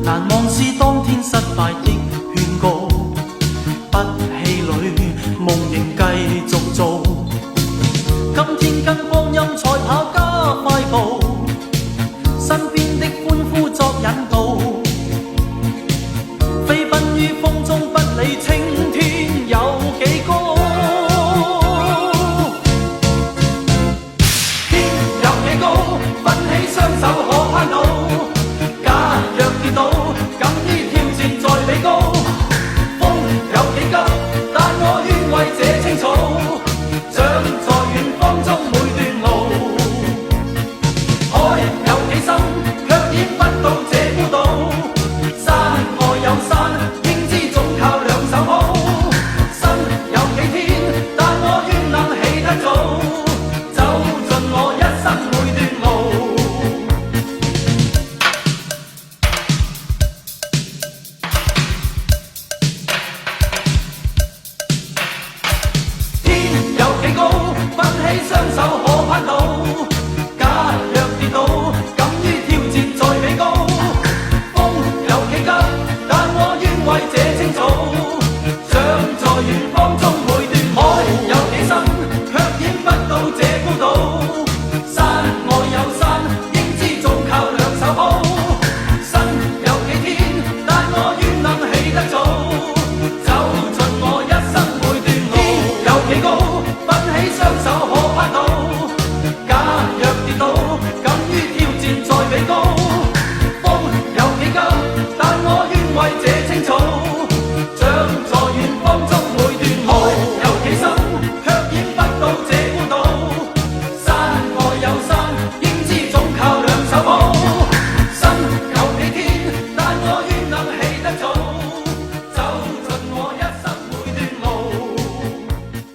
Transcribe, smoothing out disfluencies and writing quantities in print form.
難忘是當天失敗的勸告，不氣餒，夢仍繼續做。今天跟光陰賽跑加快步，身邊的歡呼作引導，飛奔於風中不理青天有幾高，天有幾高，奮起雙手可攀到，假若跌倒，敢於挑戰在比高，風有幾急，但我願為這青草，長在遠方中每段路，海有幾深，卻淹不到這